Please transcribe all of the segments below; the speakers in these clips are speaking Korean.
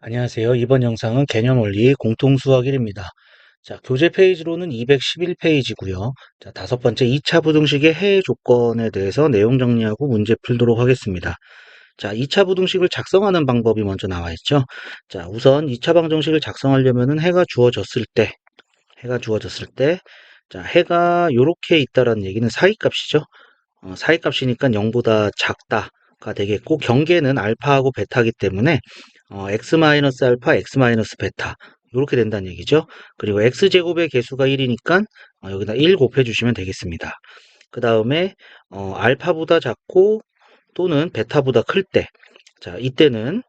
안녕하세요. 이번 영상은 개념원리 공통수학 1입니다. 자, 교재 페이지로는 211페이지고요. 자, 다섯 번째 2차 부등식의 해의 조건에 대해서 내용 정리하고 문제 풀도록 하겠습니다. 자, 2차 부등식을 작성하는 방법이 먼저 나와 있죠. 자, 우선 2차 방정식을 작성하려면은 해가 주어졌을 때, 자, 해가 요렇게 있다라는 얘기는 사이값이죠. 사이값이니까 0보다 작다가 되겠고, 경계는 알파하고 베타이기 때문에 x-알파, x-베타 이렇게 된다는 얘기죠. 그리고 x제곱의 개수가 1이니까 여기다 1 곱해주시면 되겠습니다. 그 다음에 알파보다 작고 또는 베타보다 클 때, 자, 이때는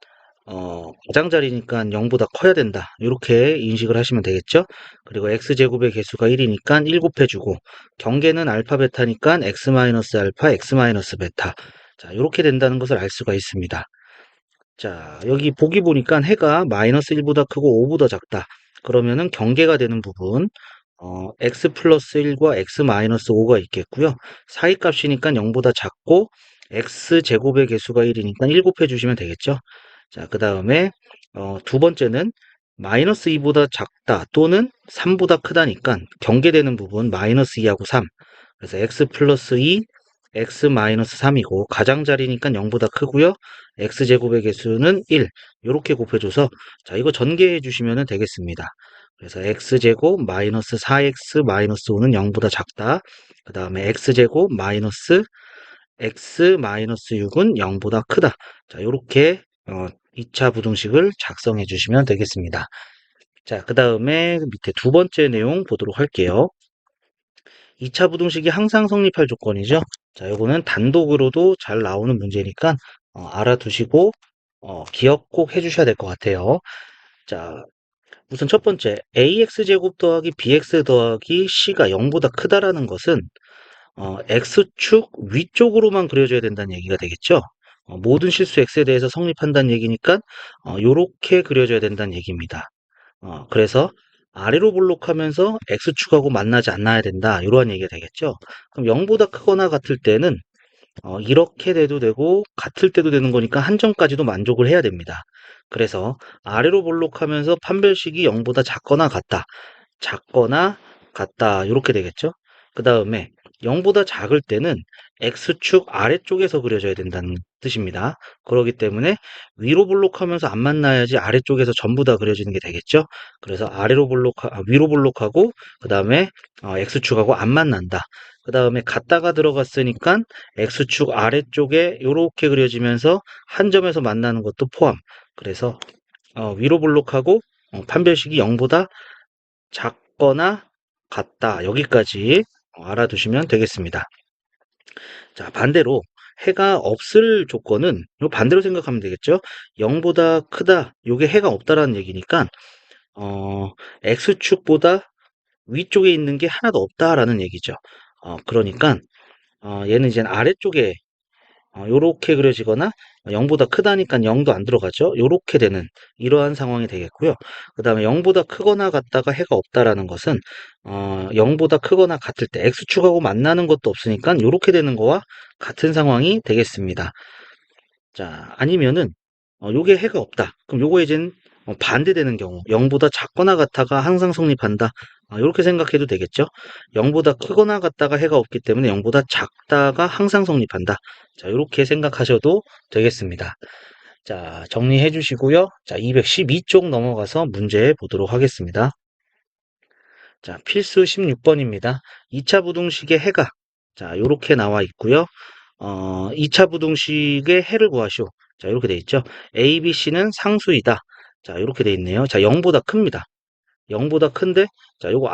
가장자리니까 0보다 커야 된다. 이렇게 인식을 하시면 되겠죠. 그리고 x제곱의 개수가 1이니까 1 곱해주고, 경계는 알파 베타니까 x-알파, x-베타. 자, 이렇게 된다는 것을 알 수가 있습니다. 자, 여기 보기 보니까 해가 마이너스 1보다 크고 5보다 작다. 그러면은 경계가 되는 부분, x 플러스 1과 x 마이너스 5가 있겠고요. 사이값이니까 0보다 작고, x 제곱의 개수가 1이니까 1 곱해 주시면 되겠죠. 자, 그 다음에, 두 번째는 마이너스 2보다 작다 또는 3보다 크다니까 경계되는 부분 마이너스 2하고 3. 그래서 x 플러스 2, x 마이너스 3이고 가장자리니까 0보다 크고요. x제곱의 개수는 1. 이렇게 곱해줘서 자, 이거 전개해 주시면 되겠습니다. 그래서 x제곱 마이너스 4x 마이너스 5는 0보다 작다. 그 다음에 x제곱 마이너스 x 마이너스 6은 0보다 크다. 자, 이렇게 2차 부등식을 작성해 주시면 되겠습니다. 자, 그 다음에 밑에 두 번째 내용 보도록 할게요. 2차 부등식이 항상 성립할 조건이죠. 자, 요거는 단독으로도 잘 나오는 문제니까 알아두시고 기억 꼭 해주셔야 될 것 같아요. 자, 우선 첫 번째 ax제곱 더하기 bx 더하기 c가 0보다 크다라는 것은 x축 위쪽으로만 그려줘야 된다는 얘기가 되겠죠. 모든 실수 x에 대해서 성립한다는 얘기니까 요렇게 그려줘야 된다는 얘기입니다. 그래서 아래로 볼록하면서 x축하고 만나지 않아야 된다. 이러한 얘기가 되겠죠. 그럼 0보다 크거나 같을 때는 이렇게 돼도 되고 같을 때도 되는 거니까 한 점까지도 만족을 해야 됩니다. 그래서 아래로 볼록하면서 판별식이 0보다 작거나 같다 이렇게 되겠죠. 그 다음에 0보다 작을 때는 x축 아래쪽에서 그려져야 된다는 뜻입니다. 그렇기 때문에 위로 볼록하면서 안 만나야지 아래쪽에서 전부 다 그려지는 게 되겠죠. 그래서 위로 볼록하고 그 다음에 x축하고 안 만난다. 그 다음에 같다가 들어갔으니까 x축 아래쪽에 이렇게 그려지면서 한 점에서 만나는 것도 포함. 그래서 위로 볼록하고 판별식이 0보다 작거나 같다. 여기까지 알아두시면 되겠습니다. 자, 반대로 해가 없을 조건은 요 반대로 생각하면 되겠죠. 0보다 크다. 요게 해가 없다라는 얘기니까 x축보다 위쪽에 있는 게 하나도 없다라는 얘기죠. 그러니까 얘는 이제 아래쪽에 요렇게 그려지거나 0보다 크다니까 0도 안 들어가죠. 요렇게 되는 이러한 상황이 되겠고요. 그 다음에 0보다 크거나 같다가 해가 없다라는 것은 0보다 크거나 같을 때 x축하고 만나는 것도 없으니까 요렇게 되는 거와 같은 상황이 되겠습니다. 자, 아니면은 요게 해가 없다. 그럼 요거 이젠 반대되는 경우 0보다 작거나 같다가 항상 성립한다. 이렇게 생각해도 되겠죠. 0보다 크거나 같다가 해가 없기 때문에 0보다 작다가 항상 성립한다. 자, 이렇게 생각하셔도 되겠습니다. 자, 정리해 주시고요. 자, 212쪽 넘어가서 문제 보도록 하겠습니다. 자, 필수 16번입니다. 2차 부등식의 해가 자, 이렇게 나와 있고요. 2차 부등식의 해를 구하시오. 자, 이렇게 돼 있죠. A, B, C는 상수이다. 자, 이렇게 돼 있네요. 자, 0보다 큽니다. 0보다 큰데, 자, 요거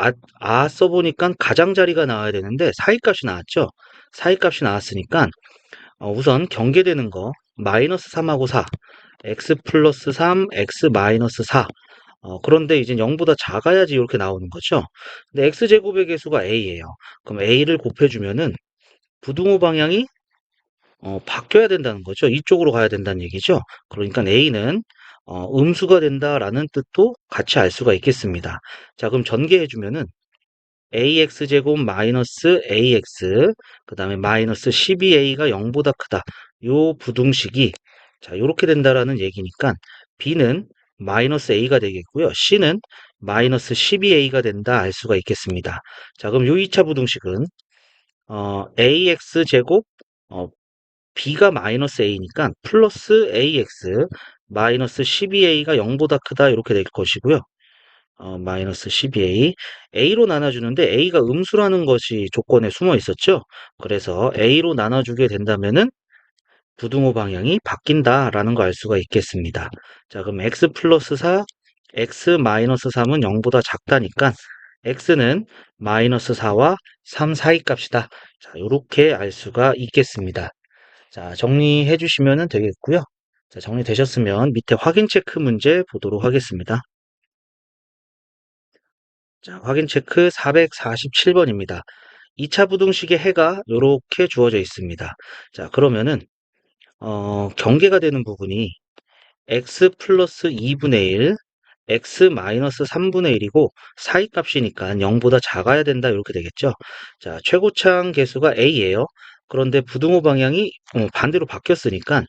써보니까 가장자리가 나와야 되는데, 사이값이 나왔죠? 사이값이 나왔으니까, 우선 경계되는 거, 마이너스 3하고 4, x 플러스 3, x 마이너스 4. 그런데 이제 0보다 작아야지 이렇게 나오는 거죠. 근데 x제곱의 개수가 a예요. 그럼 a를 곱해주면은, 부등호 방향이 바뀌어야 된다는 거죠. 이쪽으로 가야 된다는 얘기죠. 그러니까 A는 음수가 된다라는 뜻도 같이 알 수가 있겠습니다. 자, 그럼 전개해주면은 ax제곱 마이너스 ax 그 다음에 마이너스 12a가 0보다 크다. 요 부등식이 자, 요렇게 된다라는 얘기니까 B는 마이너스 A가 되겠고요. C는 마이너스 12A가 된다 알 수가 있겠습니다. 자, 그럼 요 2차 부등식은 AX 제곱 B가 마이너스 A니까 플러스 AX 마이너스 12A가 0보다 크다 이렇게 될 것이고요. 마이너스 12A A로 나눠주는데 A가 음수라는 것이 조건에 숨어 있었죠. 그래서 A로 나눠주게 된다면은 부등호 방향이 바뀐다라는 거 알 수가 있겠습니다. 자, 그럼 x 플러스 4, x 마이너스 3은 0보다 작다니까 x는 마이너스 4와 3 사이 값이다. 자, 이렇게 알 수가 있겠습니다. 자, 정리해 주시면 되겠고요. 자, 정리되셨으면 밑에 확인 체크 문제 보도록 하겠습니다. 자, 확인 체크 447번입니다. 2차 부등식의 해가 이렇게 주어져 있습니다. 자, 그러면은 경계가 되는 부분이 x 플러스 2분의 1, x 마이너스 3분의 1이고 사이 값이니까 0보다 작아야 된다 이렇게 되겠죠. 자, 최고차항 계수가 a예요. 그런데 부등호 방향이 반대로 바뀌었으니까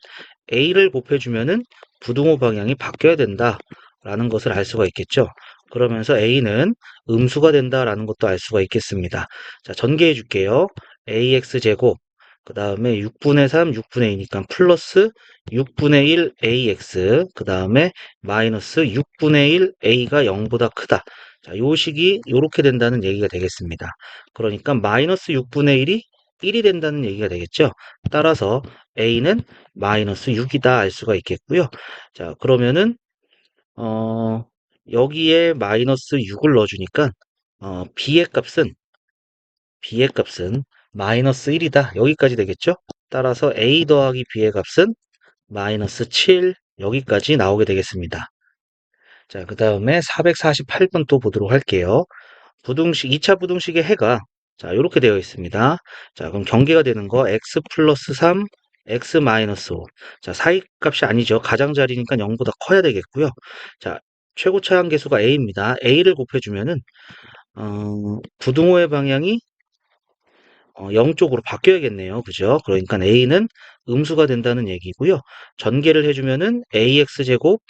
a를 곱해주면은 부등호 방향이 바뀌어야 된다라는 것을 알 수가 있겠죠. 그러면서 a는 음수가 된다라는 것도 알 수가 있겠습니다. 자, 전개해 줄게요. ax 제곱 그 다음에 6분의 3, 6분의 2니까 플러스 6분의 1 ax 그 다음에 마이너스 6분의 1 a가 0보다 크다. 자, 요 식이 요렇게 된다는 얘기가 되겠습니다. 그러니까 마이너스 6분의 1이 1이 된다는 얘기가 되겠죠. 따라서 a는 마이너스 6이다 알 수가 있겠고요. 자, 그러면은 여기에 마이너스 6을 넣어주니까 b의 값은 마이너스 1이다. 여기까지 되겠죠? 따라서 a 더하기 b의 값은 마이너스 7 여기까지 나오게 되겠습니다. 자, 그 다음에 448번 또 보도록 할게요. 부등식, 2차 부등식의 해가 자, 이렇게 되어 있습니다. 자, 그럼 경계가 되는 거 x 플러스 3, x 마이너스 5. 자, 사이 값이 아니죠. 가장자리니까 0보다 커야 되겠고요. 자, 최고 차항 계수가 a입니다. a를 곱해주면은 부등호의 방향이 0 쪽으로 바뀌어야겠네요. 그죠? 그러니까 a는 음수가 된다는 얘기고요. 전개를 해주면은 ax제곱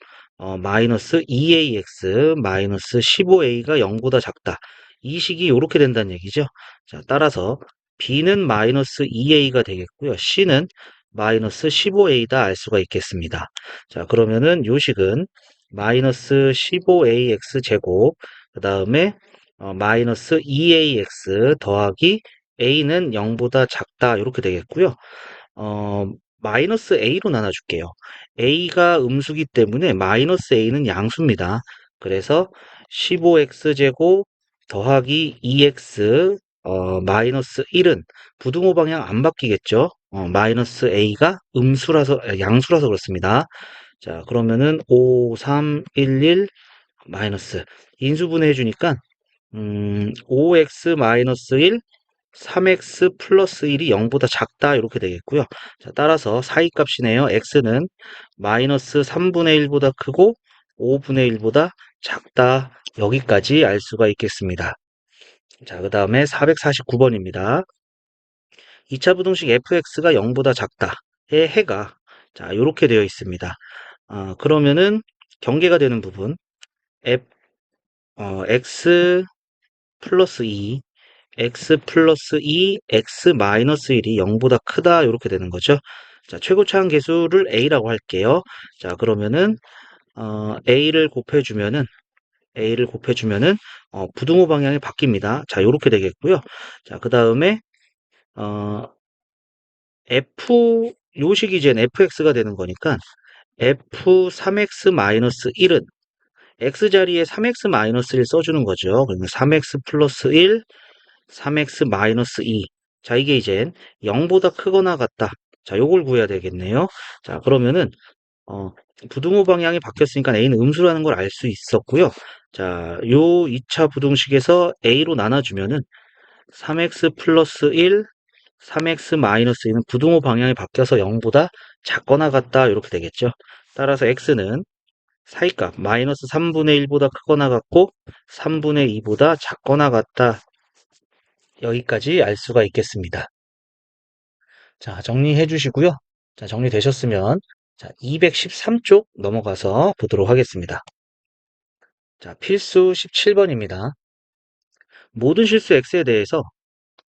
마이너스 2ax 마이너스 15a가 0보다 작다. 이 식이 이렇게 된다는 얘기죠. 자, 따라서 b는 마이너스 2a가 되겠고요. c는 마이너스 15a다 알 수가 있겠습니다. 자, 그러면은 요 식은 마이너스 15ax 제곱 그 다음에 마이너스 2ax 더하기 a는 0보다 작다 이렇게 되겠고요. 어, 마이너스 a로 나눠줄게요. a가 음수기 때문에 마이너스 a는 양수입니다. 그래서 15x 제곱 더하기 2x 마이너스 1은 부등호 방향 안 바뀌겠죠. 마이너스 a가 양수라서 그렇습니다. 자, 그러면은 5, 3, 1, 1 마이너스 인수분해 해주니까 5x 마이너스 1 3x 플러스 1이 0보다 작다 이렇게 되겠고요. 자, 따라서 사이값이네요. x는 마이너스 3분의 1보다 크고 5분의 1보다 작다. 여기까지 알 수가 있겠습니다. 자, 그 다음에 449번입니다. 2차 부등식 fx가 0보다 작다의 해가 자, 이렇게 되어 있습니다. 그러면은 경계가 되는 부분 x 플러스 2 x 플러스 2, x 마이너스 1이 0보다 크다 이렇게 되는 거죠. 자, 최고차항 계수를 a라고 할게요. 자, 그러면은 a를 곱해주면은 부등호 방향이 바뀝니다. 자, 이렇게 되겠고요. 자, 그 다음에 요식이 이제 fx가 되는 거니까 f 3x 마이너스 1은 x 자리에 3x 마이너스 1 써주는 거죠. 그러면 3x 플러스 1 3x 마이너스 2. 자, 이게 이제 0보다 크거나 같다. 자, 요걸 구해야 되겠네요. 자, 그러면은, 부등호 방향이 바뀌었으니까 a는 음수라는 걸 알 수 있었고요. 자, 요 2차 부등식에서 a로 나눠주면은 3x 플러스 1, 3x 마이너스 2는 부등호 방향이 바뀌어서 0보다 작거나 같다. 이렇게 되겠죠. 따라서 x는 사이값 마이너스 3분의 1보다 크거나 같고 3분의 2보다 작거나 같다. 여기까지 알 수가 있겠습니다. 자, 정리해 주시고요. 자, 정리되셨으면 자, 213쪽 넘어가서 보도록 하겠습니다. 자, 필수 17번입니다. 모든 실수 x에 대해서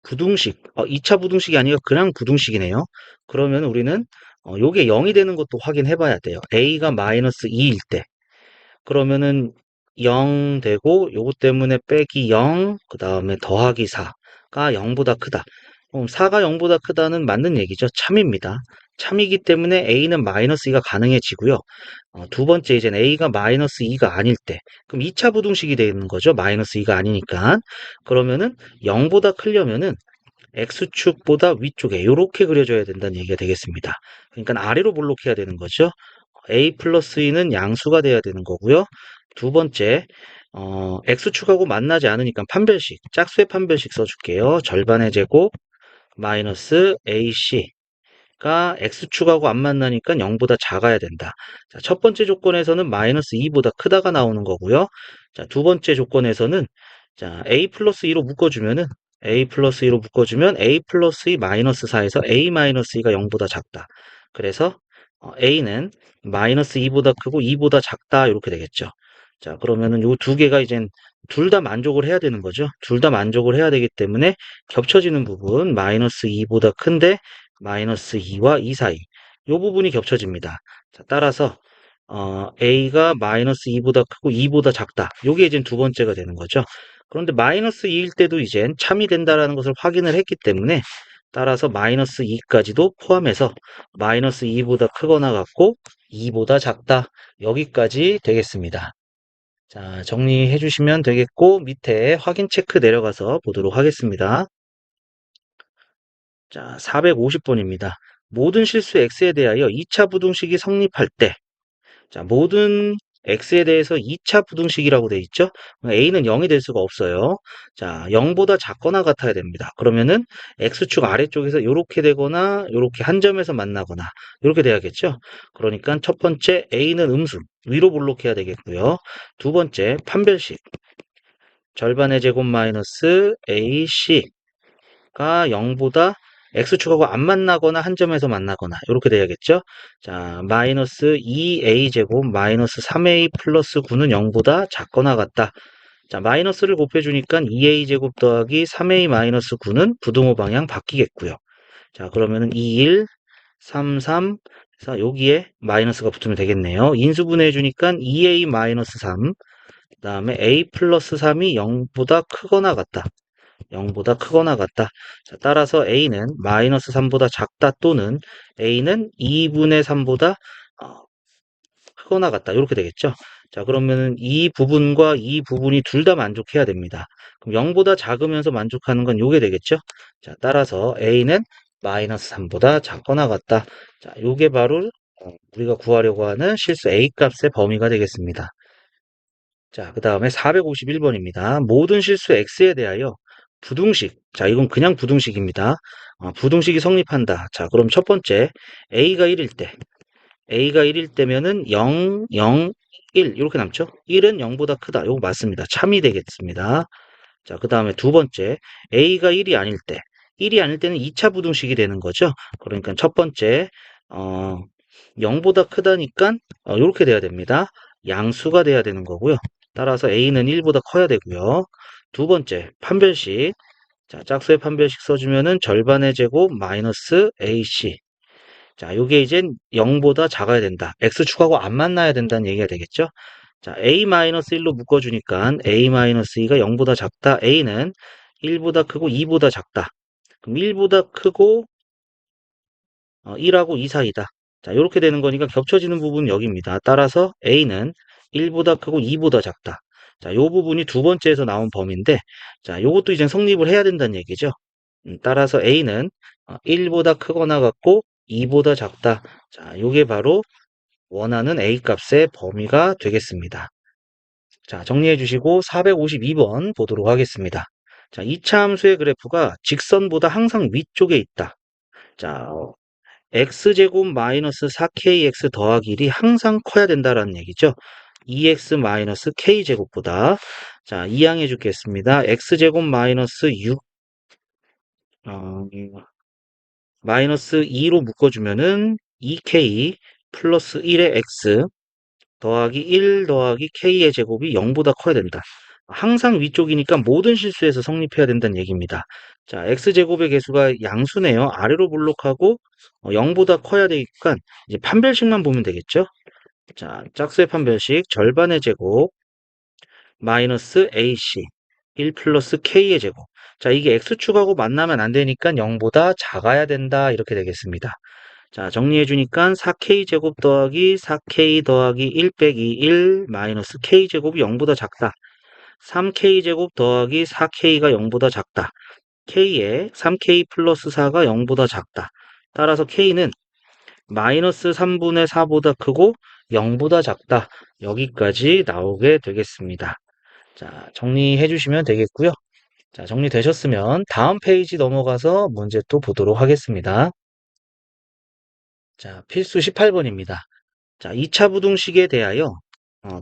부등식, 2차 부등식이 아니라 그냥 부등식이네요. 그러면 우리는 요게 0이 되는 것도 확인해 봐야 돼요. a가 마이너스 2일 때. 그러면은 0 되고 요것 때문에 빼기 0, 그 다음에 더하기 4가 0보다 크다. 그럼 4가 0보다 크다는 맞는 얘기죠. 참입니다. 참이기 때문에 a는 마이너스 2가 가능해지고요. 두 번째 이제 a가 마이너스 2가 아닐 때 그럼 2차 부등식이 되는 거죠. 마이너스 2가 아니니까. 그러면은 0보다 크려면은 x축보다 위쪽에 이렇게 그려줘야 된다는 얘기가 되겠습니다. 그러니까 아래로 볼록해야 되는 거죠. a 플러스 2는 양수가 돼야 되는 거고요. 두 번째, x축하고 만나지 않으니까 판별식, 짝수의 판별식 써줄게요. 절반의 제곱 마이너스 ac가 x축하고 안 만나니까 0보다 작아야 된다. 자, 첫 번째 조건에서는 마이너스 2보다 크다가 나오는 거고요. 자, 두 번째 조건에서는 자, a 플러스 2로 묶어주면은 a 플러스 2로 묶어주면 a 플러스 2 마이너스 4에서 a 마이너스 2가 0보다 작다. 그래서 a는 마이너스 2보다 크고 2보다 작다 이렇게 되겠죠. 자, 그러면은 요 두 개가 이젠 둘 다 만족을 해야 되는 거죠. 둘 다 만족을 해야 되기 때문에 겹쳐지는 부분 마이너스 2보다 큰데 마이너스 2와 2 사이 요 부분이 겹쳐집니다. 자, 따라서 a가 마이너스 2보다 크고 2보다 작다. 요게 이제 두 번째가 되는 거죠. 그런데 마이너스 2일 때도 이젠 참이 된다라는 것을 확인을 했기 때문에 따라서 마이너스 2까지도 포함해서 마이너스 2보다 크거나 같고 2보다 작다. 여기까지 되겠습니다. 자, 정리해 주시면 되겠고 밑에 확인 체크 내려가서 보도록 하겠습니다. 자, 450번입니다. 모든 실수 x에 대하여 2차 부등식이 성립할 때 자, 모든 x에 대해서 2차 부등식이라고 돼 있죠? a는 0이 될 수가 없어요. 자, 0보다 작거나 같아야 됩니다. 그러면은 x축 아래쪽에서 이렇게 되거나 이렇게 한 점에서 만나거나 이렇게 돼야겠죠? 그러니까 첫 번째 a는 음수, 위로 볼록해야 되겠고요. 두 번째 판별식, 절반의 제곱 마이너스 ac가 0보다 x축하고 안 만나거나 한 점에서 만나거나 이렇게 돼야겠죠. 자, 마이너스 2a제곱 마이너스 3a 플러스 9는 0보다 작거나 같다. 자, 마이너스를 곱해주니까 2a제곱 더하기 3a 마이너스 9는 부등호 방향 바뀌겠고요. 자, 그러면은 2, 1, 3, 3, 그래서 여기에 마이너스가 붙으면 되겠네요. 인수분해해주니까 2a 마이너스 3, 그 다음에 a 플러스 3이 0보다 크거나 같다. 0보다 크거나 같다. 자, 따라서 a는 마이너스 3보다 작다 또는 a는 2분의 3보다 크거나 같다. 이렇게 되겠죠. 자, 그러면은 이 부분과 이 부분이 둘 다 만족해야 됩니다. 그럼 0보다 작으면서 만족하는 건 요게 되겠죠. 자, 따라서 a는 마이너스 3보다 작거나 같다. 자, 요게 바로 우리가 구하려고 하는 실수 a 값의 범위가 되겠습니다. 자, 그 다음에 451번입니다. 모든 실수 x에 대하여 부등식. 자, 이건 그냥 부등식입니다. 부등식이 성립한다. 자, 그럼 첫 번째, a가 1일 때. a가 1일 때면은 0, 0, 1 이렇게 남죠? 1은 0보다 크다. 이거 맞습니다. 참이 되겠습니다. 자, 그 다음에 두 번째, a가 1이 아닐 때. 1이 아닐 때는 2차 부등식이 되는 거죠. 그러니까 첫 번째, 어, 0보다 크다니까 이렇게 돼야 됩니다. 양수가 돼야 되는 거고요. 따라서 a는 1보다 커야 되고요. 두 번째, 판별식. 자, 짝수의 판별식 써주면은 절반의 제곱 마이너스 ac. 자, 요게 이제 0보다 작아야 된다. x축하고 안 만나야 된다는 얘기가 되겠죠? 자, a-1로 묶어주니까 a-2가 0보다 작다. a는 1보다 크고 2보다 작다. 그럼 1보다 크고 1하고 2 사이다. 자, 이렇게 되는 거니까 겹쳐지는 부분은 여기입니다. 따라서 a는 1보다 크고 2보다 작다. 자, 요 부분이 두 번째에서 나온 범위인데, 자, 요것도 이제 성립을 해야 된다는 얘기죠. 따라서 a는 1보다 크거나 같고 2보다 작다. 자, 요게 바로 원하는 a 값의 범위가 되겠습니다. 자, 정리해 주시고 452번 보도록 하겠습니다. 자, 2차 함수의 그래프가 직선보다 항상 위쪽에 있다. 자, x제곱 마이너스 4kx 더하기 1이 항상 커야 된다라는 얘기죠. 2x 마이너스 k제곱보다. 자, 이항해 주겠습니다. x제곱 마이너스 6, 마이너스 2로 묶어주면은 2k 플러스 1의 x 더하기 1 더하기 k의 제곱이 0보다 커야 된다. 항상 위쪽이니까 모든 실수에서 성립해야 된다는 얘기입니다. 자, x제곱의 개수가 양수네요. 아래로 블록하고 0보다 커야 되니까 이제 판별식만 보면 되겠죠? 자, 짝수의 판별식 절반의 제곱 마이너스 ac 1 플러스 k의 제곱. 자, 이게 x축하고 만나면 안 되니까 0보다 작아야 된다. 이렇게 되겠습니다. 자, 정리해 주니까 4k 제곱 더하기 4k 더하기 1 빼기 1 마이너스 k 제곱이 0보다 작다. 3k 제곱 더하기 4k가 0보다 작다. k에 3k 플러스 4가 0보다 작다. 따라서 k는 마이너스 3분의 4보다 크고 0보다 작다. 여기까지 나오게 되겠습니다. 자, 정리해 주시면 되겠고요. 자, 정리되셨으면 다음 페이지 넘어가서 문제 또 보도록 하겠습니다. 자, 필수 18번입니다. 자, 2차 부등식에 대하여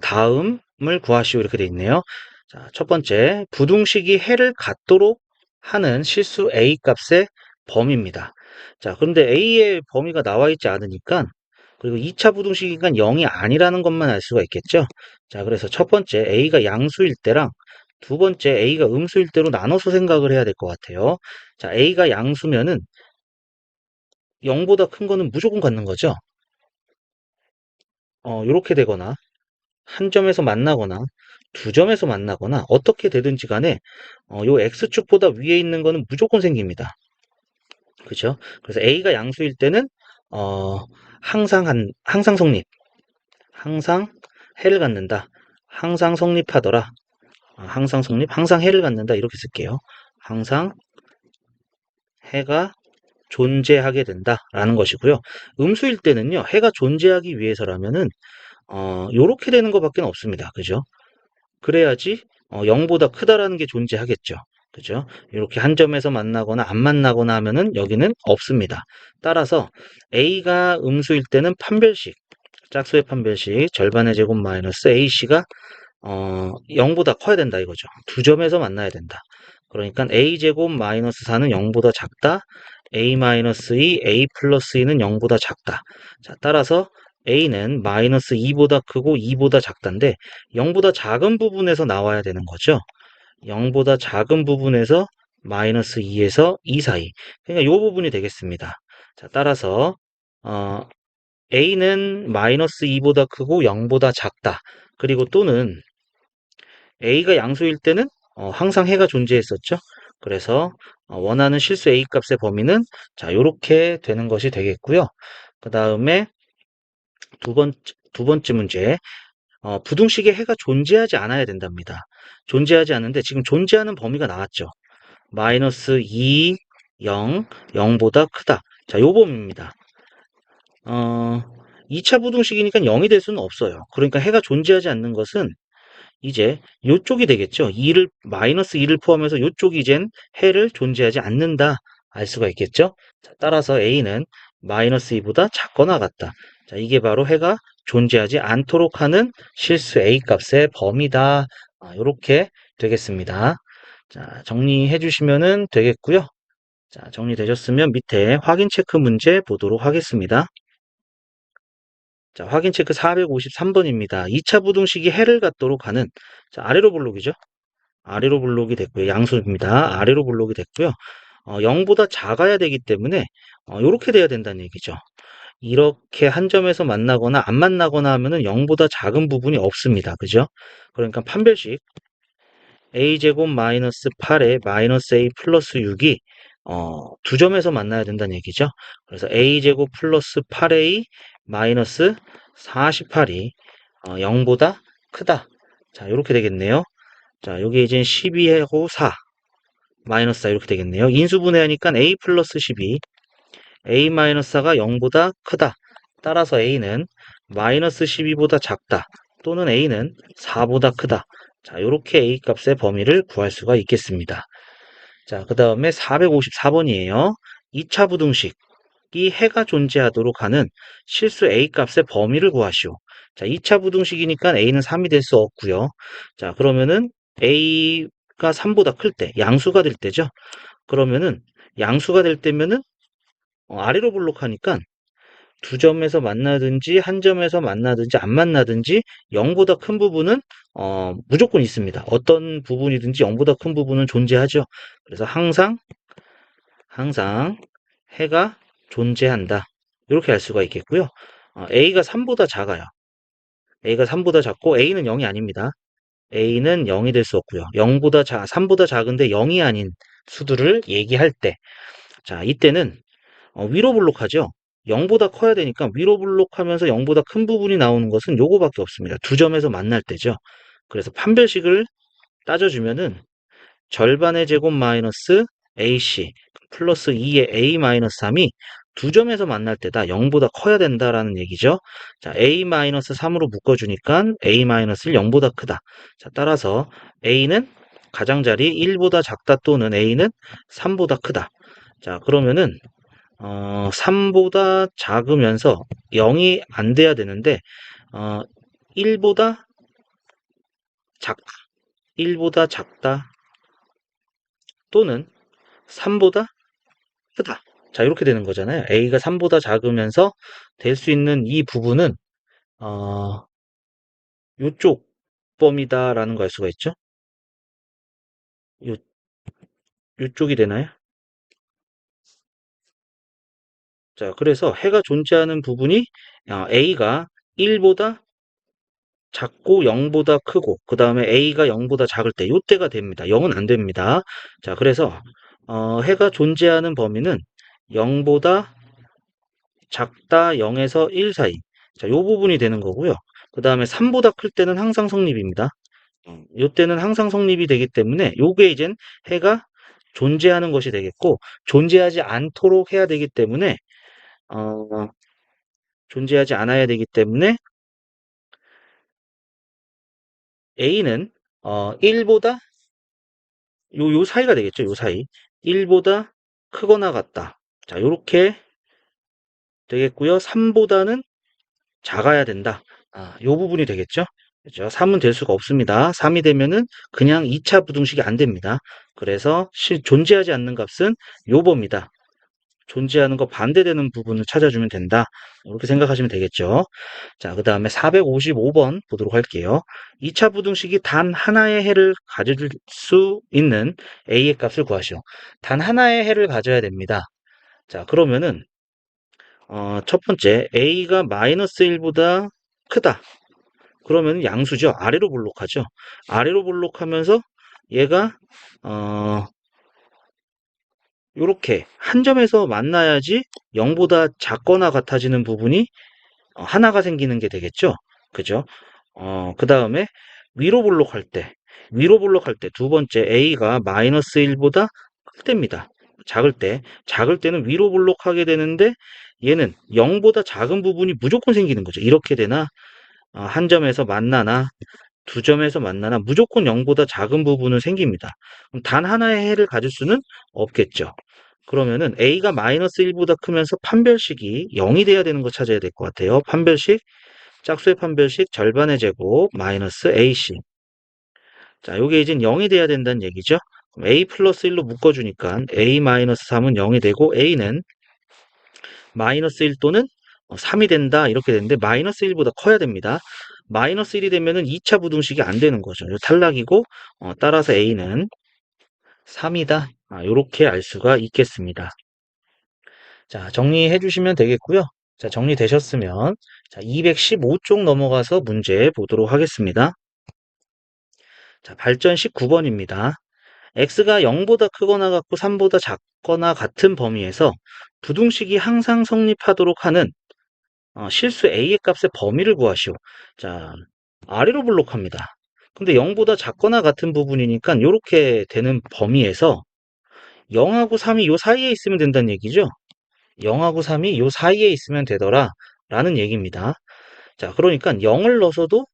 다음을 구하시오 이렇게 돼 있네요. 자, 첫 번째, 부등식이 해를 갖도록 하는 실수 A 값의 범위입니다. 자, 그런데 A의 범위가 나와 있지 않으니까 그리고 2차 부등식이니까 0이 아니라는 것만 알 수가 있겠죠. 자, 그래서 첫 번째 A가 양수일 때랑 두 번째 A가 음수일 때로 나눠서 생각을 해야 될 것 같아요. 자, A가 양수면은 0보다 큰 거는 무조건 갖는 거죠. 요렇게 되거나 한 점에서 만나거나 두 점에서 만나거나 어떻게 되든지 간에 요 x축보다 위에 있는 거는 무조건 생깁니다. 그죠? 그래서 a가 양수일 때는 어, 항상 성립, 항상 해를 갖는다, 항상 성립하더라, 항상 성립, 항상 해를 갖는다 이렇게 쓸게요. 항상 해가 존재하게 된다라는 것이고요. 음수일 때는요, 해가 존재하기 위해서라면은 요렇게 되는 것밖에 없습니다. 그죠? 그래야지 0보다 크다라는 게 존재하겠죠. 그죠? 이렇게 한 점에서 만나거나 안 만나거나 하면은 여기는 없습니다. 따라서 A가 음수일 때는 판별식, 짝수의 판별식 절반의 제곱 마이너스 AC가 0보다 커야 된다 이거죠. 두 점에서 만나야 된다. 그러니까 A제곱 마이너스 4는 0보다 작다. A 마이너스 2, A 플러스 2는 0보다 작다. 자, 따라서 A는 마이너스 2보다 크고 2보다 작다인데 0보다 작은 부분에서 나와야 되는 거죠. 0보다 작은 부분에서 마이너스 2에서 2 사이. 그러니까 이 부분이 되겠습니다. 자, 따라서 A는 마이너스 2보다 크고 0보다 작다. 그리고 또는 A가 양수일 때는 항상 해가 존재했었죠. 그래서 원하는 실수 A 값의 범위는 자, 요렇게 되는 것이 되겠고요. 그 다음에 두 번째 문제. 부등식에 해가 존재하지 않아야 된답니다. 존재하지 않는데 지금 존재하는 범위가 나왔죠. 마이너스 2, 0, 0보다 크다. 자, 요 범위입니다. 2차 부등식이니까 0이 될 수는 없어요. 그러니까 해가 존재하지 않는 것은 이제 요쪽이 되겠죠. 2를 마이너스 2를 포함해서 요쪽이 이젠 해를 존재하지 않는다 알 수가 있겠죠. 자, 따라서 A는 마이너스 2보다 작거나 같다. 자, 이게 바로 해가 존재하지 않도록 하는 실수 A 값의 범위다. 이렇게 되겠습니다. 자, 정리해 주시면 되겠고요. 자, 정리되셨으면 밑에 확인 체크 문제 보도록 하겠습니다. 자, 확인 체크 453번입니다. 2차 부등식이 해를 갖도록 하는 자, 아래로 블록이죠. 아래로 블록이 됐고요. 양수입니다. 아래로 블록이 됐고요. 0보다 작아야 되기 때문에 이렇게 돼야 된다는 얘기죠. 이렇게 한 점에서 만나거나 안 만나거나 하면은 0보다 작은 부분이 없습니다. 그죠? 그러니까 판별식 a제곱 마이너스 8에 마이너스 a 플러스 6이 두 점에서 만나야 된다는 얘기죠. 그래서 a제곱 플러스 8a 마이너스 48이 0보다 크다. 자, 이렇게 되겠네요. 자, 여기 이제 12하고 4 마이너스 4 이렇게 되겠네요. 인수분해하니까 a 플러스 12 a 마이너스 4가 0보다 크다. 따라서 a는 마이너스 12보다 작다. 또는 a는 4보다 크다. 자, 이렇게 a 값의 범위를 구할 수가 있겠습니다. 자, 그 다음에 454번이에요. 2차 부등식이 해가 존재하도록 하는 실수 a 값의 범위를 구하시오. 자, 2차 부등식이니까 a는 3이 될 수 없고요. 자, 그러면은 a가 3보다 클 때, 양수가 될 때죠. 그러면은 양수가 될 때면은 아래로 블록하니까 두 점에서 만나든지 한 점에서 만나든지 안 만나든지 0보다 큰 부분은 무조건 있습니다. 어떤 부분이든지 0보다 큰 부분은 존재하죠. 그래서 항상 해가 존재한다. 이렇게 알 수가 있겠고요. A가 3보다 작아요. A가 3보다 작고 A는 0이 아닙니다. A는 0이 될 수 없고요. 3보다 작은데 0이 아닌 수들을 얘기할 때, 자, 이때는 위로 블록하죠. 0보다 커야 되니까 위로 블록하면서 0보다 큰 부분이 나오는 것은 요거밖에 없습니다. 두 점에서 만날 때죠. 그래서 판별식을 따져주면은 절반의 제곱 마이너스 AC 플러스 2의 A 마이너스 3이 두 점에서 만날 때다 0보다 커야 된다라는 얘기죠. 자, A 마이너스 3으로 묶어주니까 A 마이너스 0보다 크다. 자, 따라서 A는 가장자리 1보다 작다 또는 A는 3보다 크다. 자, 그러면은 3보다 작으면서 0이 안 돼야 되는데 1보다 작다. 1보다 작다 또는 3보다 크다. 자, 이렇게 되는 거잖아요. A가 3보다 작으면서 될 수 있는 이 부분은 어, 요쪽 범위다라는 거 알 수가 있죠. 요, 요쪽이 되나요? 자, 그래서 해가 존재하는 부분이 A가 1보다 작고 0보다 크고 그 다음에 A가 0보다 작을 때 요때가 됩니다. 0은 안 됩니다. 자, 그래서 해가 존재하는 범위는 0보다 작다 0에서 1 사이. 자, 요 부분이 되는 거고요. 그 다음에 3보다 클 때는 항상 성립입니다. 요때는 항상 성립이 되기 때문에 요게 이젠 해가 존재하는 것이 되겠고 존재하지 않도록 해야 되기 때문에 어, 존재하지 않아야 되기 때문에 A는 1보다 요 사이가 되겠죠. 요 사이. 1보다 크거나 같다. 자, 요렇게 되겠고요. 3보다는 작아야 된다. 요 부분이 되겠죠. 그죠? 3은 될 수가 없습니다. 3이 되면은 그냥 2차 부등식이 안 됩니다. 그래서 존재하지 않는 값은 요 범위다. 존재하는 거 반대되는 부분을 찾아주면 된다. 이렇게 생각하시면 되겠죠. 자, 그 다음에 455번 보도록 할게요. 2차 부등식이 단 하나의 해를 가질 수 있는 A의 값을 구하시오. 단 하나의 해를 가져야 됩니다. 자, 그러면은 첫 번째 A가 마이너스 1보다 크다. 그러면 양수죠. 아래로 볼록하죠. 아래로 볼록하면서 얘가 요렇게 한 점에서 만나야지 0보다 작거나 같아지는 부분이 하나가 생기는 게 되겠죠. 그죠? 그 다음에 위로 볼록할 때 두 번째 A가 마이너스 1보다 클 때입니다. 작을 때는 위로 볼록하게 되는데 얘는 0보다 작은 부분이 무조건 생기는 거죠. 이렇게 되나 한 점에서 만나나 두 점에서 만나나 무조건 0보다 작은 부분은 생깁니다. 그럼 단 하나의 해를 가질 수는 없겠죠. 그러면은 A가 마이너스 1보다 크면서 판별식이 0이 돼야 되는 거 찾아야 될 것 같아요. 판별식, 짝수의 판별식 절반의 제곱 마이너스 AC. 자, 요게 이제 0이 돼야 된다는 얘기죠. 그럼 A 플러스 1로 묶어주니까 A 마이너스 3은 0이 되고 A는 마이너스 1 또는 3이 된다 이렇게 되는데 마이너스 1보다 커야 됩니다. 마이너스 1이 되면은 2차 부등식이 안 되는 거죠. 탈락이고 따라서 A는 3이다. 이렇게 알 수가 있겠습니다. 자, 정리해 주시면 되겠고요. 자, 정리되셨으면 자, 215쪽 넘어가서 문제 보도록 하겠습니다. 자, 발전 19번입니다. x가 0보다 크거나 같고 3보다 작거나 같은 범위에서 부등식이 항상 성립하도록 하는 실수 a의 값의 범위를 구하시오. 자, 아래로 블록합니다. 근데 0보다 작거나 같은 부분이니까 이렇게 되는 범위에서 0하고 3이 요 사이에 있으면 된다는 얘기죠. 0하고 3이 요 사이에 있으면 되더라 라는 얘기입니다. 자, 그러니까 0을 넣어서도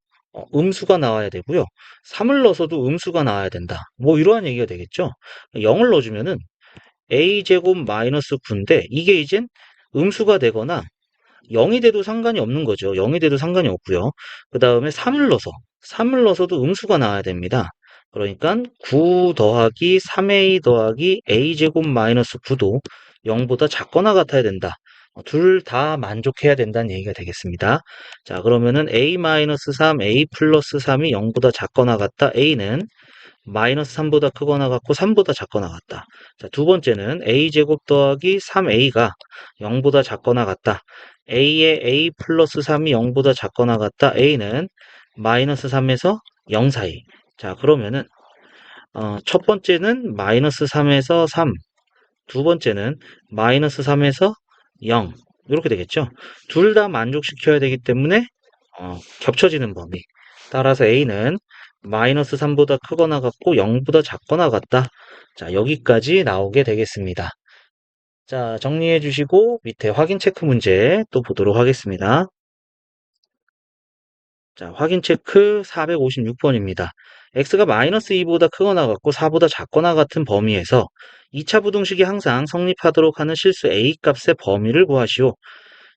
음수가 나와야 되고요. 3을 넣어서도 음수가 나와야 된다. 뭐 이러한 얘기가 되겠죠. 0을 넣어주면은 a제곱 마이너스 9인데 이게 이젠 음수가 되거나 0이 돼도 상관이 없는 거죠. 0이 돼도 상관이 없고요. 그 다음에 3을 넣어서도 음수가 나와야 됩니다. 그러니까 9 더하기 3a 더하기 a제곱 마이너스 9도 0보다 작거나 같아야 된다. 둘 다 만족해야 된다는 얘기가 되겠습니다. 자, 그러면은 a-3, a 플러스 3이 0보다 작거나 같다. a는 마이너스 3보다 크거나 같고 3보다 작거나 같다. 자, 두 번째는 a제곱 더하기 3a가 0보다 작거나 같다. a의 a 플러스 3이 0보다 작거나 같다. a는 마이너스 3에서 0 사이. 자, 그러면은 첫 번째는 마이너스 3에서 3, 두 번째는 마이너스 3에서 0 이렇게 되겠죠. 둘 다 만족시켜야 되기 때문에 겹쳐지는 범위. 따라서 a는 마이너스 3보다 크거나 같고 0보다 작거나 같다. 자, 여기까지 나오게 되겠습니다. 자, 정리해 주시고 밑에 확인 체크 문제 또 보도록 하겠습니다. 자, 확인 체크 456번입니다. x가 마이너스 2보다 크거나 같고 4보다 작거나 같은 범위에서 2차 부등식이 항상 성립하도록 하는 실수 a 값의 범위를 구하시오.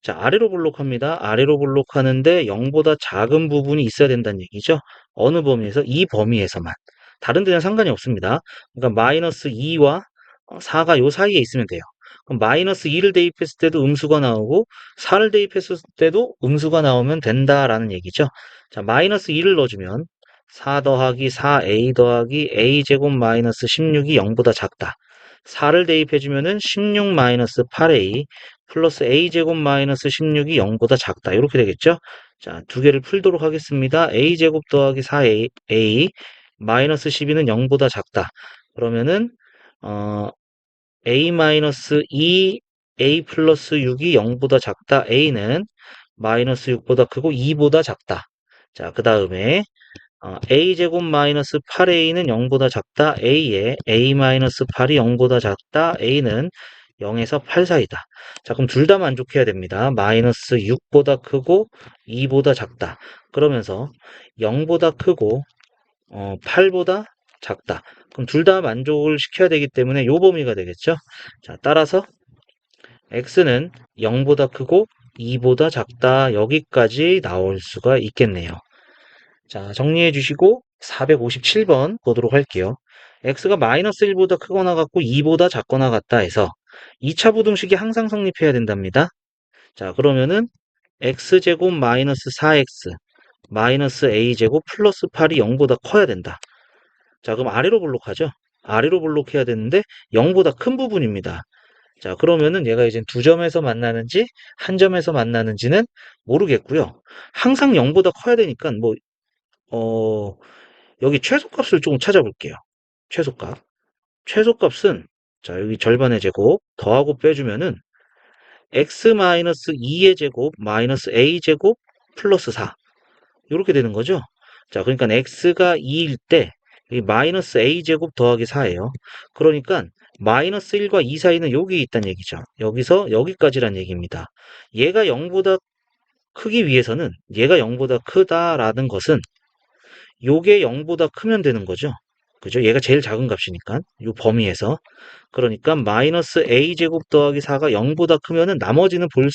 자, 아래로 볼록합니다. 아래로 볼록하는데 0보다 작은 부분이 있어야 된다는 얘기죠. 어느 범위에서? 이 범위에서만. 다른 데는 상관이 없습니다. 그러니까 마이너스 2와 4가 요 사이에 있으면 돼요. 그럼 마이너스 2를 대입했을 때도 음수가 나오고 4를 대입했을 때도 음수가 나오면 된다라는 얘기죠. 자, 마이너스 2를 넣어주면 4 더하기 4a 더하기 a제곱 마이너스 16이 0보다 작다. 4를 대입해주면은 16 마이너스 8a 플러스 a제곱 마이너스 16이 0보다 작다. 이렇게 되겠죠? 자, 두 개를 풀도록 하겠습니다. a제곱 더하기 4a 마이너스 12는 0보다 작다. 그러면은 a 마이너스 2 a 플러스 6이 0보다 작다. a는 마이너스 6보다 크고 2보다 작다. 자, 그 다음에 a제곱 마이너스 8a는 0보다 작다. a의 a 마이너스 8이 0보다 작다. a는 0에서 8 사이다. 자, 그럼 둘 다 만족해야 됩니다. 마이너스 6보다 크고 2보다 작다. 그러면서 0보다 크고 8보다 작다. 그럼 둘 다 만족을 시켜야 되기 때문에 요 범위가 되겠죠. 자, 따라서 x는 0보다 크고 2보다 작다. 여기까지 나올 수가 있겠네요. 자, 정리해 주시고 457번 보도록 할게요. x가 마이너스 1보다 크거나 같고 2보다 작거나 같다 해서 2차 부등식이 항상 성립해야 된답니다. 자, 그러면은 x제곱 마이너스 4x 마이너스 a제곱 플러스 8이 0보다 커야 된다. 자, 그럼 아래로 볼록하죠? 아래로 볼록해야 되는데 0보다 큰 부분입니다. 자, 그러면은 얘가 이제 두 점에서 만나는지 한 점에서 만나는지는 모르겠고요. 항상 0보다 커야 되니까 뭐 어, 여기 최소값을 조금 찾아볼게요. 최소값. 최소값은 자, 여기 절반의 제곱 더하고 빼주면은 x-2의 제곱 마이너스 a제곱 플러스 4 이렇게 되는 거죠. 자, 그러니까 x가 2일 때 이 마이너스 a제곱 더하기 4예요. 그러니까 마이너스 1과 2 사이는 여기 있다는 얘기죠. 여기서 여기까지란 얘기입니다. 얘가 0보다 크기 위해서는 얘가 0보다 크다라는 것은 요게 0보다 크면 되는 거죠. 그죠? 얘가 제일 작은 값이니까 요 범위에서 그러니까 마이너스 a제곱 더하기 4가 0보다 크면은 나머지는 볼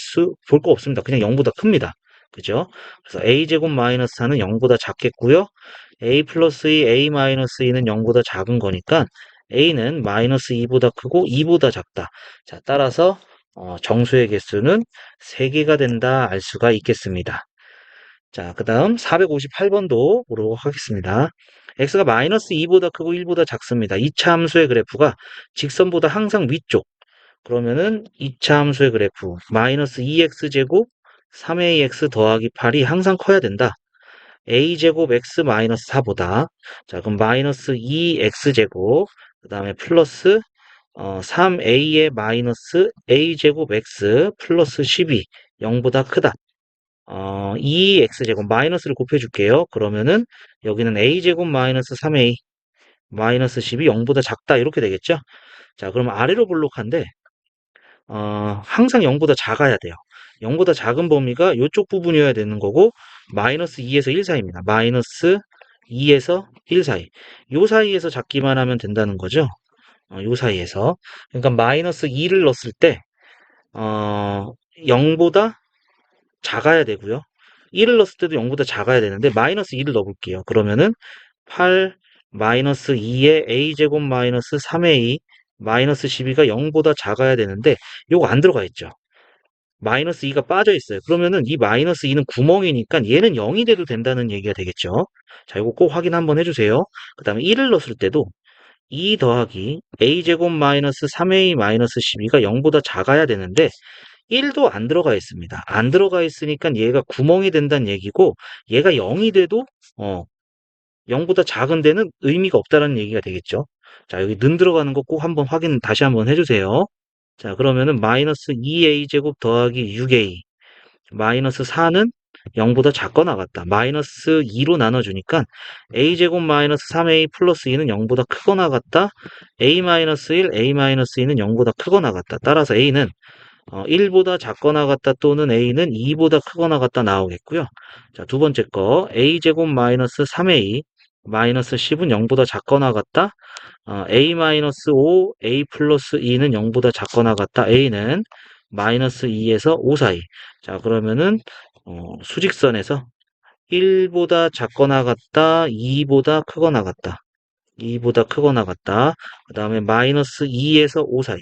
거 없습니다. 그냥 0보다 큽니다. 그죠? 그래서 a제곱 마이너스 4는 0보다 작겠고요. a 플러스 2, a 마이너스 2는 0보다 작은 거니까 a는 마이너스 2보다 크고 2보다 작다. 자, 따라서 정수의 개수는 3개가 된다 알 수가 있겠습니다. 자, 그 다음 458번도 보도록 하겠습니다. x가 마이너스 2보다 크고 1보다 작습니다. 2차 함수의 그래프가 직선보다 항상 위쪽. 그러면은 2차 함수의 그래프 마이너스 2x제곱 3ax 더하기 8이 항상 커야 된다. a제곱 x 마이너스 4보다. 자, 그럼 마이너스 2x제곱 그 다음에 플러스 3a의 마이너스 a제곱 x 플러스 12 0보다 크다. 2x제곱 마이너스를 곱해줄게요. 그러면은 여기는 a제곱 마이너스 3a 마이너스 10이 0보다 작다 이렇게 되겠죠? 자, 그러면 아래로 볼록한데 항상 0보다 작아야 돼요. 0보다 작은 범위가 이쪽 부분이어야 되는 거고 마이너스 2에서 1 사이입니다. 마이너스 2에서 1 사이. 요 사이에서 작기만 하면 된다는 거죠. 요 사이에서. 그러니까 마이너스 2를 넣었을 때 0보다 작아야 되고요. 1을 넣었을 때도 0보다 작아야 되는데 마이너스 2를 넣어볼게요. 그러면은 8 마이너스 2의 a제곱 마이너스 3a 마이너스 12가 0보다 작아야 되는데 요거 안 들어가 있죠. 마이너스 2가 빠져 있어요. 그러면은 이 마이너스 2는 구멍이니까 얘는 0이 돼도 된다는 얘기가 되겠죠. 자, 이거 꼭 확인 한번 해주세요. 그 다음에 1을 넣었을 때도 2 더하기 a제곱 마이너스 3a 마이너스 12가 0보다 작아야 되는데 1도 안 들어가 있습니다. 안 들어가 있으니까 얘가 구멍이 된다는 얘기고 얘가 0이 돼도 0보다 작은 데는 의미가 없다는 얘기가 되겠죠. 자, 여기 는 들어가는 거 꼭 한번 확인 다시 한번 해주세요. 자, 그러면은 마이너스 2a 제곱 더하기 6a 마이너스 4는 0보다 작거나 같다. 마이너스 2로 나눠주니까 a제곱 마이너스 3a 플러스 2는 0보다 크거나 같다. a 마이너스 1, a 마이너스 2는 0보다 크거나 같다. 따라서 a는 1보다 작거나 같다 또는 a는 2보다 크거나 같다 나오겠고요. 자, 두 번째 거 a제곱 마이너스 3a 마이너스 10은 0보다 작거나 같다. a-5, a 플러스 2는 0보다 작거나 같다. a는 마이너스 2에서 5 사이. 자, 그러면은 수직선에서 1보다 작거나 같다, 2보다 크거나 같다. 2보다 크거나 같다. 그 다음에 마이너스 2에서 5 사이.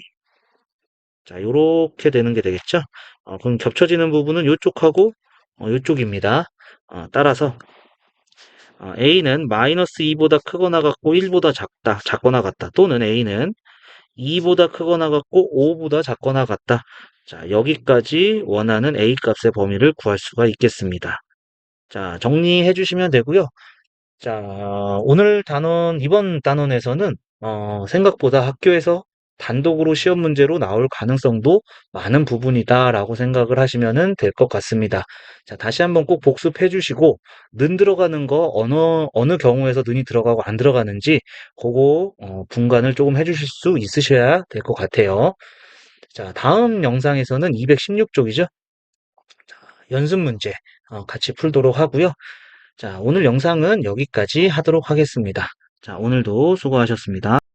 자, 요렇게 되는 게 되겠죠? 그럼 겹쳐지는 부분은 요쪽하고 요쪽입니다. 따라서 a는 마이너스 2보다 크거나 같고 1보다 작거나 같다. 또는 a는 2보다 크거나 같고 5보다 작거나 같다. 자, 여기까지 원하는 a 값의 범위를 구할 수가 있겠습니다. 자, 정리해 주시면 되고요. 자, 이번 단원에서는 생각보다 학교에서 단독으로 시험 문제로 나올 가능성도 많은 부분이다라고 생각을 하시면 될 것 같습니다. 자, 다시 한번 꼭 복습해 주시고, 는 들어가는 거 어느 경우에서 는이 들어가고 안 들어가는지, 그거, 분간을 조금 해 주실 수 있으셔야 될 것 같아요. 자, 다음 영상에서는 216쪽이죠. 연습 문제, 같이 풀도록 하고요. 자, 오늘 영상은 여기까지 하도록 하겠습니다. 자, 오늘도 수고하셨습니다.